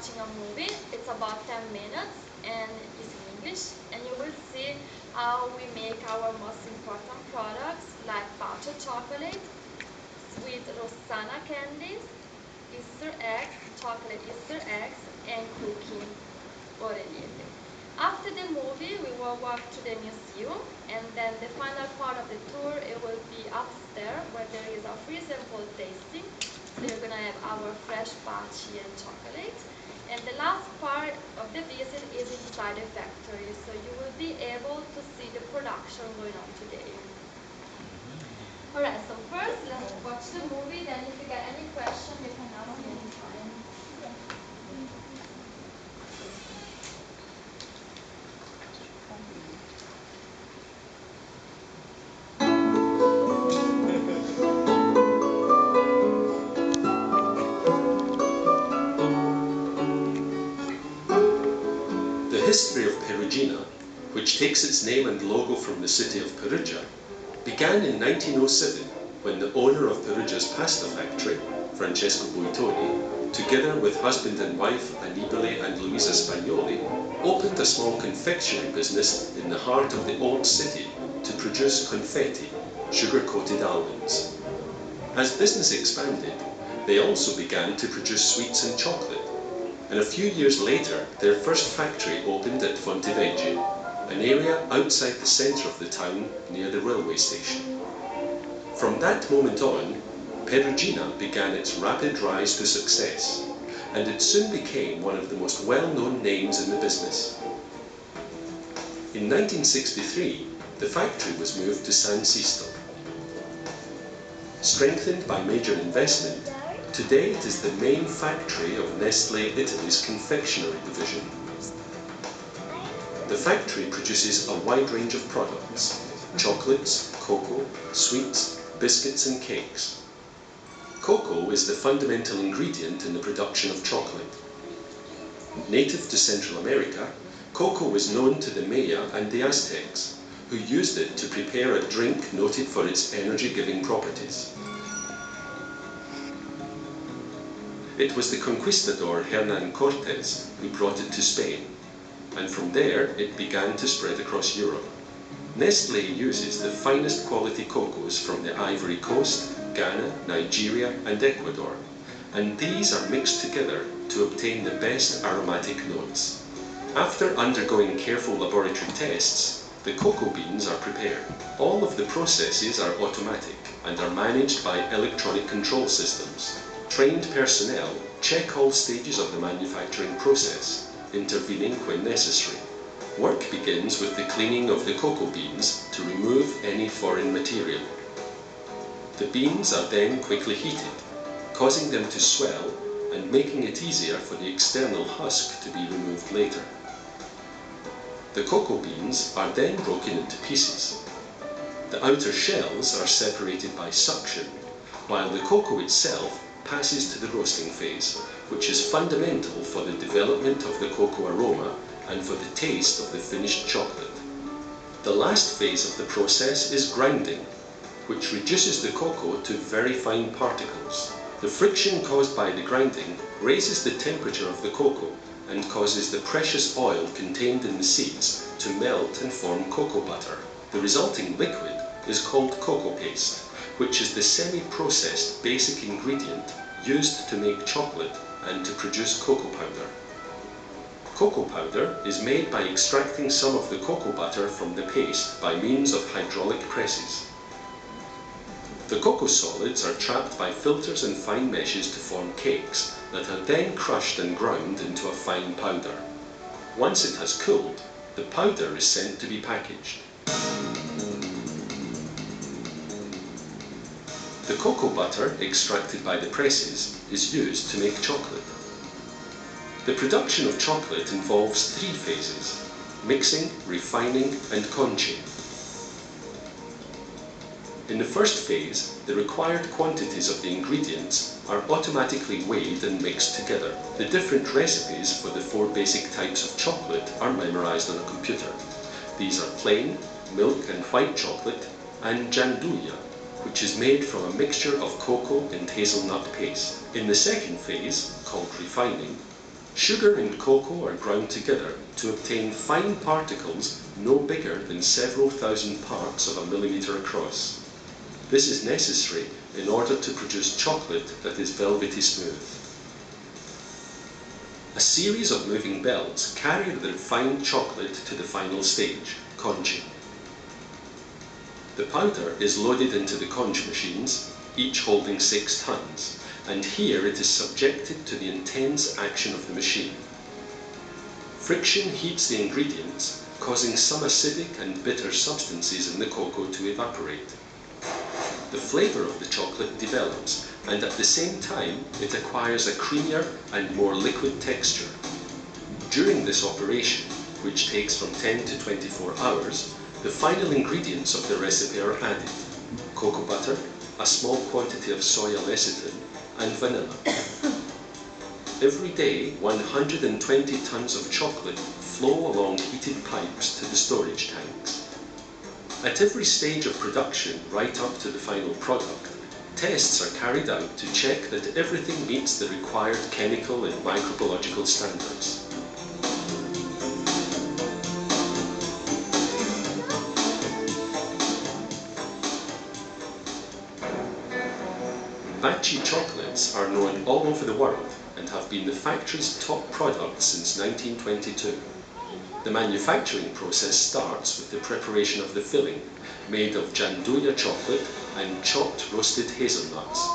watching a movie. It's about 10 minutes and it's in English, and you will see how we make our most important products like butter chocolate, sweet Rosanna candies, Easter eggs, chocolate Easter eggs, and cooking orelietti. After the movie, we will walk to the museum, and then the final part of the tour, it will be upstairs where there is a free sample tasting. So you're gonna have our fresh bachi and chocolate. And the last part of the visit is inside the factory, so you will be able to see the production going on today. Alright, so first let's watch the movie, then if you get any question you can ask me anytime. The history of Perugina, which takes its name and logo from the city of Perugia, began in 1907 when the owner of Perugia's pasta factory, Francesco Buitoni, together with husband and wife Annibale and Luisa Spagnoli, opened a small confectionery business in the heart of the old city to produce confetti, sugar-coated almonds. As business expanded, they also began to produce sweets and chocolate, and a few years later their first factory opened at Fontevecchio, an area outside the centre of the town near the railway station. From that moment on, Perugina began its rapid rise to success, and it soon became one of the most well-known names in the business. In 1963, the factory was moved to San Sisto. Strengthened by major investment, today it is the main factory of Nestlé Italy's confectionery division. The factory produces a wide range of products: chocolates, cocoa, sweets, biscuits and cakes. Cocoa is the fundamental ingredient in the production of chocolate. Native to Central America, cocoa was known to the Maya and the Aztecs, who used it to prepare a drink noted for its energy-giving properties. It was the conquistador Hernán Cortés who brought it to Spain, and from there it began to spread across Europe. Nestlé uses the finest quality cocoas from the Ivory Coast, Ghana, Nigeria and Ecuador, and these are mixed together to obtain the best aromatic notes. After undergoing careful laboratory tests, the cocoa beans are prepared. All of the processes are automatic and are managed by electronic control systems. Trained personnel check all stages of the manufacturing process, intervening when necessary. Work begins with the cleaning of the cocoa beans to remove any foreign material. The beans are then quickly heated, causing them to swell and making it easier for the external husk to be removed later. The cocoa beans are then broken into pieces. The outer shells are separated by suction, while the cocoa itself passes to the roasting phase, which is fundamental for the development of the cocoa aroma and for the taste of the finished chocolate. The last phase of the process is grinding, which reduces the cocoa to very fine particles. The friction caused by the grinding raises the temperature of the cocoa and causes the precious oil contained in the seeds to melt and form cocoa butter. The resulting liquid is called cocoa paste, which is the semi-processed basic ingredient used to make chocolate and to produce cocoa powder. Cocoa powder is made by extracting some of the cocoa butter from the paste by means of hydraulic presses. The cocoa solids are trapped by filters and fine meshes to form cakes that are then crushed and ground into a fine powder. Once it has cooled, the powder is sent to be packaged. The cocoa butter extracted by the presses is used to make chocolate. The production of chocolate involves 3 phases: mixing, refining and conching. In the first phase, the required quantities of the ingredients are automatically weighed and mixed together. The different recipes for the 4 basic types of chocolate are memorized on a computer. These are plain, milk and white chocolate, and gianduja, which is made from a mixture of cocoa and hazelnut paste. In the second phase, called refining, Sugar and cocoa are ground together to obtain fine particles no bigger than several thousand parts of a millimetre across. This is necessary in order to produce chocolate that is velvety smooth. A series of moving belts carry the refined chocolate to the final stage, conching. The powder is loaded into the conch machines, each holding 6 tons, and here it is subjected to the intense action of the machine. Friction heats the ingredients, causing some acidic and bitter substances in the cocoa to evaporate. The flavour of the chocolate develops, and at the same time it acquires a creamier and more liquid texture. During this operation, which takes from 10 to 24 hours, the final ingredients of the recipe are added: cocoa butter, a small quantity of soy lecithin, and vanilla. Every day, 120 tons of chocolate flow along heated pipes to the storage tanks. At every stage of production, right up to the final product, tests are carried out to check that everything meets the required chemical and microbiological standards. Bachi chocolates are known all over the world and have been the factory's top product since 1922. The manufacturing process starts with the preparation of the filling, made of janduya chocolate and chopped roasted hazelnuts.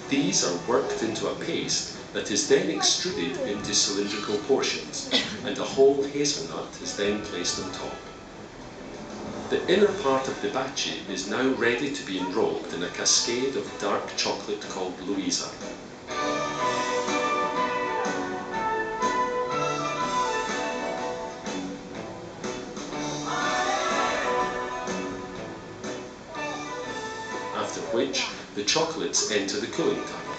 These are worked into a paste that is then extruded into cylindrical portions, and a whole hazelnut is then placed on top. The inner part of the bachi is now ready to be enrobed in a cascade of dark chocolate called Louisa. After which, the chocolates enter the cooling tower.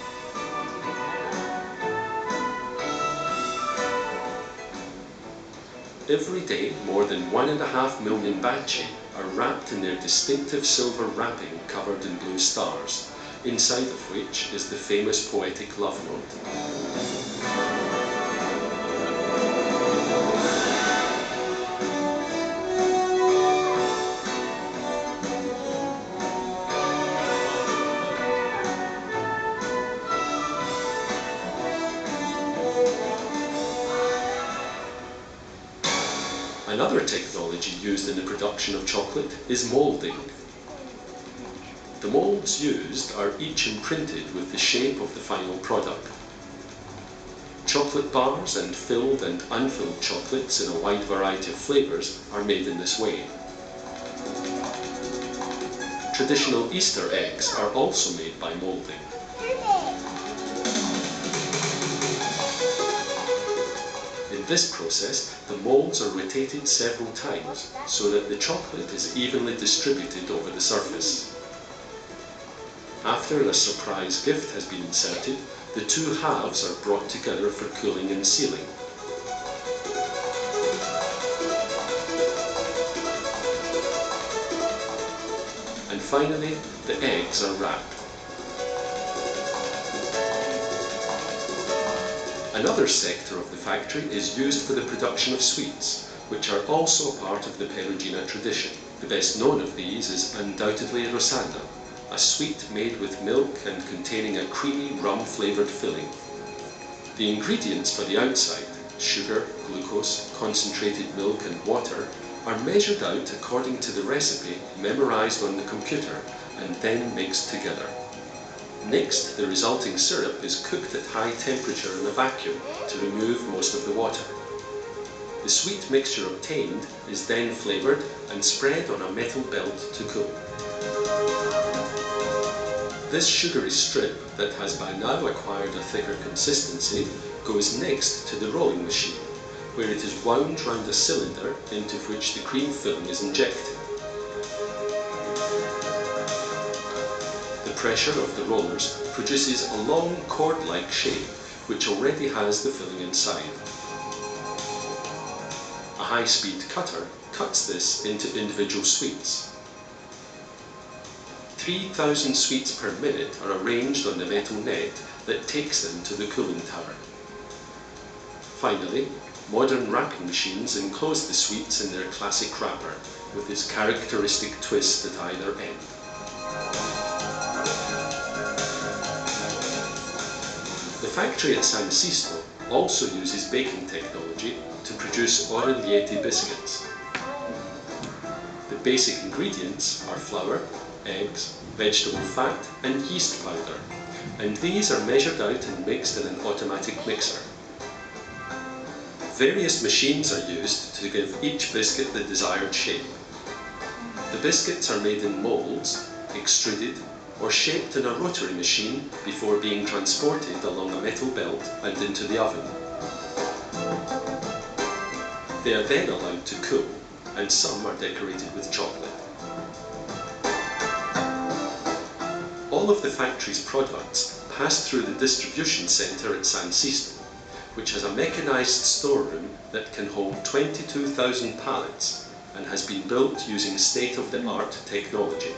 Every day, more than 1.5 million bachi are wrapped in their distinctive silver wrapping covered in blue stars, inside of which is the famous poetic love note. Another technology used in the production of chocolate is moulding. The moulds used are each imprinted with the shape of the final product. Chocolate bars and filled and unfilled chocolates in a wide variety of flavours are made in this way. Traditional Easter eggs are also made by moulding. In this process, the moulds are rotated several times so that the chocolate is evenly distributed over the surface. After a surprise gift has been inserted, the two halves are brought together for cooling and sealing. And finally, the eggs are wrapped. Another sector of the factory is used for the production of sweets, which are also part of the Perugina tradition. The best known of these is undoubtedly Rosanna, a sweet made with milk and containing a creamy rum-flavoured filling. The ingredients for the outside, sugar, glucose, concentrated milk and water, are measured out according to the recipe memorised on the computer and then mixed together. Next, the resulting syrup is cooked at high temperature in a vacuum to remove most of the water. The sweet mixture obtained is then flavoured and spread on a metal belt to cool. This sugary strip, that has by now acquired a thicker consistency, goes next to the rolling machine, where it is wound round a cylinder into which the cream filling is injected. The pressure of the rollers produces a long cord-like shape which already has the filling inside. A high-speed cutter cuts this into individual sweets. 3,000 sweets per minute are arranged on the metal net that takes them to the cooling tower. Finally, modern wrapping machines enclose the sweets in their classic wrapper, with its characteristic twist at either end. The factory at San Sisto also uses baking technology to produce Allgaeu biscuits. The basic ingredients are flour, eggs, vegetable fat and yeast powder, and these are measured out and mixed in an automatic mixer. Various machines are used to give each biscuit the desired shape. The biscuits are made in molds, extruded, or shaped in a rotary machine before being transported along a metal belt and into the oven. They are then allowed to cool, and some are decorated with chocolate. All of the factory's products pass through the distribution centre at San Sisto, which has a mechanised storeroom that can hold 22,000 pallets and has been built using state-of-the-art technology.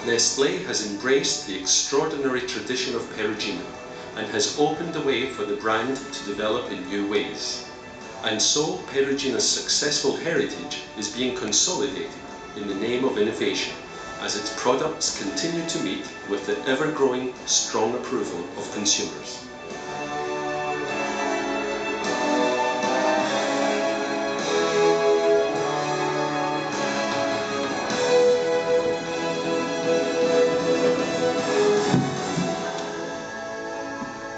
Nestlé has embraced the extraordinary tradition of Perugino and has opened the way for the brand to develop in new ways. And so Perugino's successful heritage is being consolidated in the name of innovation as its products continue to meet with the ever-growing strong approval of consumers.